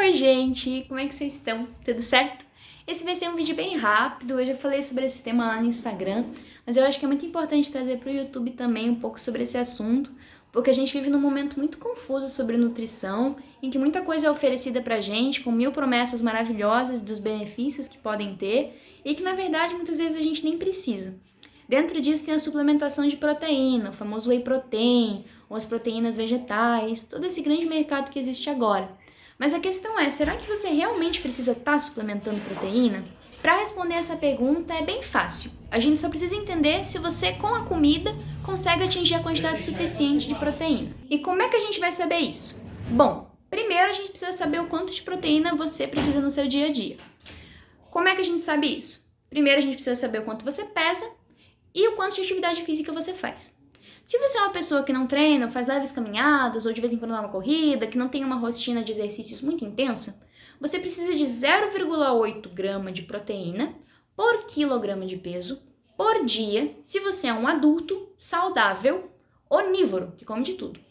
Oi, gente! Como é que vocês estão? Tudo certo? Esse vai ser um vídeo bem rápido, eu já falei sobre esse tema lá no Instagram, mas eu acho que é muito importante trazer para o YouTube também um pouco sobre esse assunto, porque a gente vive num momento muito confuso sobre nutrição, em que muita coisa é oferecida pra gente, com mil promessas maravilhosas dos benefícios que podem ter, e que na verdade muitas vezes a gente nem precisa. Dentro disso tem a suplementação de proteína, o famoso whey protein, ou as proteínas vegetais, todo esse grande mercado que existe agora. Mas a questão é, será que você realmente precisa estar suplementando proteína? Para responder essa pergunta é bem fácil. A gente só precisa entender se você, com a comida, consegue atingir a quantidade suficiente de proteína. E como é que a gente vai saber isso? Bom, primeiro a gente precisa saber o quanto de proteína você precisa no seu dia a dia. Como é que a gente sabe isso? Primeiro a gente precisa saber o quanto você pesa e o quanto de atividade física você faz. Se você é uma pessoa que não treina, faz leves caminhadas ou de vez em quando dá uma corrida, que não tem uma rotina de exercícios muito intensa, você precisa de 0,8 grama de proteína por quilograma de peso por dia se você é um adulto saudável, onívoro, que come de tudo.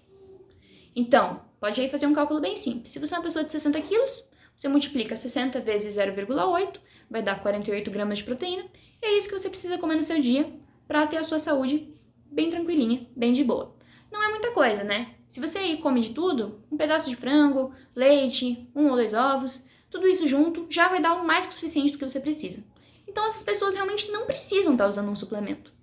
Então, pode aí fazer um cálculo bem simples. Se você é uma pessoa de 60 quilos, você multiplica 60 vezes 0,8, vai dar 48 gramas de proteína, e é isso que você precisa comer no seu dia para ter a sua saúde bem tranquilinha, bem de boa. Não é muita coisa, né? Se você aí come de tudo, um pedaço de frango, leite, 1 ou 2 ovos, tudo isso junto já vai dar o mais que o suficiente do que você precisa. Então essas pessoas realmente não precisam estar usando um suplemento.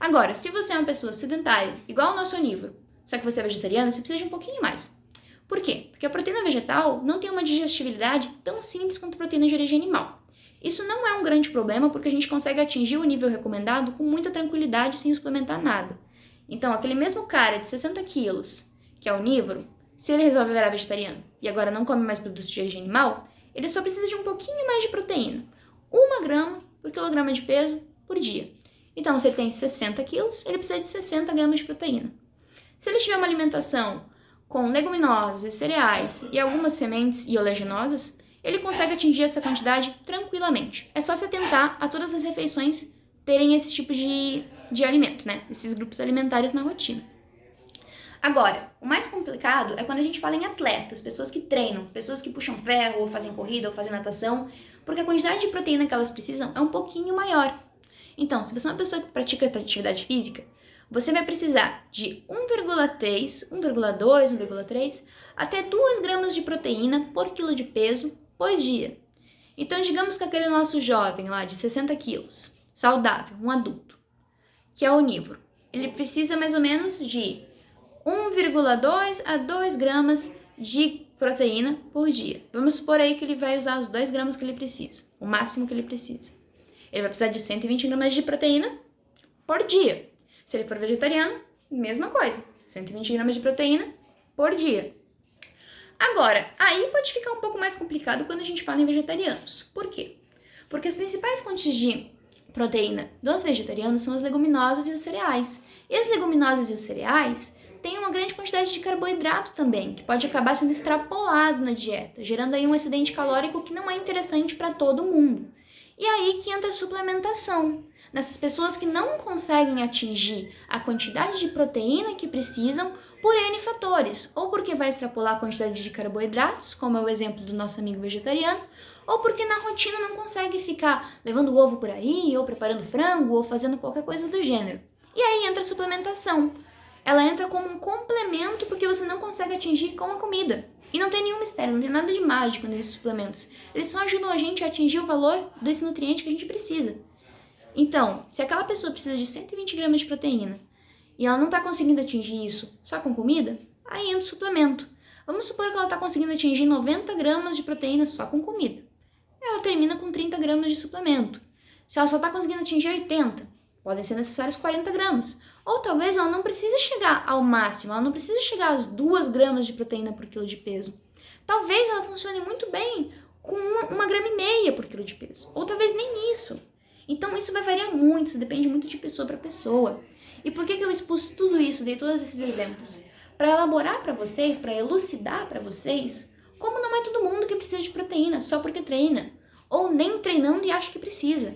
Agora, se você é uma pessoa sedentária, igual o nosso onívoro, só que você é vegetariano, você precisa de um pouquinho mais. Por quê? Porque a proteína vegetal não tem uma digestibilidade tão simples quanto a proteína de origem animal. Isso não é um grande problema porque a gente consegue atingir o nível recomendado com muita tranquilidade sem suplementar nada. Então, aquele mesmo cara de 60 quilos, que é onívoro, se ele resolve virar vegetariano e agora não come mais produtos de origem animal, ele só precisa de um pouquinho mais de proteína. 1 grama por quilograma de peso por dia. Então, se ele tem 60 quilos, ele precisa de 60 gramas de proteína. Se ele tiver uma alimentação com leguminosas e cereais e algumas sementes e oleaginosas, ele consegue atingir essa quantidade tranquilamente. É só se atentar a todas as refeições terem esse tipo de alimento, né? Esses grupos alimentares na rotina. Agora, o mais complicado é quando a gente fala em atletas, pessoas que treinam, pessoas que puxam ferro, ou fazem corrida, ou fazem natação, porque a quantidade de proteína que elas precisam é um pouquinho maior. Então, se você é uma pessoa que pratica atividade física, você vai precisar de 1,3, 1,2, 1,3 até 2 gramas de proteína por quilo de peso por dia. Então, digamos que aquele nosso jovem lá de 60 quilos, saudável, um adulto, que é onívoro, ele precisa mais ou menos de 1,2 a 2 gramas de proteína por dia. Vamos supor aí que ele vai usar os 2 gramas que ele precisa, o máximo que ele precisa. Ele vai precisar de 120 gramas de proteína por dia. Se ele for vegetariano, mesma coisa, 120 gramas de proteína por dia. Agora, aí pode ficar um pouco mais complicado quando a gente fala em vegetarianos. Por quê? Porque as principais fontes de proteína dos vegetarianos são as leguminosas e os cereais. E as leguminosas e os cereais têm uma grande quantidade de carboidrato também, que pode acabar sendo extrapolado na dieta, gerando aí um excedente calórico que não é interessante para todo mundo. E aí que entra a suplementação. Nessas pessoas que não conseguem atingir a quantidade de proteína que precisam por N fatores, ou porque vai extrapolar a quantidade de carboidratos, como é o exemplo do nosso amigo vegetariano, ou porque na rotina não consegue ficar levando o ovo por aí, ou preparando frango, ou fazendo qualquer coisa do gênero. E aí entra a suplementação. Ela entra como um complemento porque você não consegue atingir com a comida. E não tem nenhum mistério, não tem nada de mágico nesses suplementos. Eles só ajudam a gente a atingir o valor desse nutriente que a gente precisa. Então, se aquela pessoa precisa de 120 gramas de proteína e ela não está conseguindo atingir isso só com comida, aí entra o suplemento. Vamos supor que ela está conseguindo atingir 90 gramas de proteína só com comida. Ela termina com 30 gramas de suplemento. Se ela só está conseguindo atingir 80, podem ser necessários 40 gramas. Ou talvez ela não precise chegar ao máximo, ela não precisa chegar às 2 gramas de proteína por quilo de peso. Talvez ela funcione muito bem com 1,5 gramas por quilo de peso. Ou talvez nem isso. Então isso vai variar muito, isso depende muito de pessoa para pessoa. E por que eu expus tudo isso, dei todos esses exemplos? Para elaborar para vocês, para elucidar para vocês, como não é todo mundo que precisa de proteína só porque treina, ou nem treinando e acha que precisa.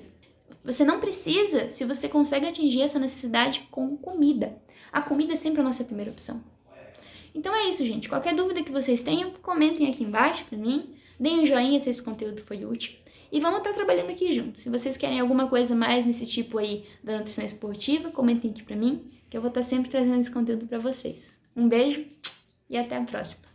Você não precisa se você consegue atingir essa necessidade com comida. A comida é sempre a nossa primeira opção. Então é isso, gente. Qualquer dúvida que vocês tenham, comentem aqui embaixo para mim. deem um joinha se esse conteúdo foi útil. E vamos estar trabalhando aqui juntos. Se vocês querem alguma coisa mais nesse tipo aí da nutrição esportiva, comentem aqui pra mim, que eu vou estar sempre trazendo esse conteúdo pra vocês. Um beijo e até a próxima!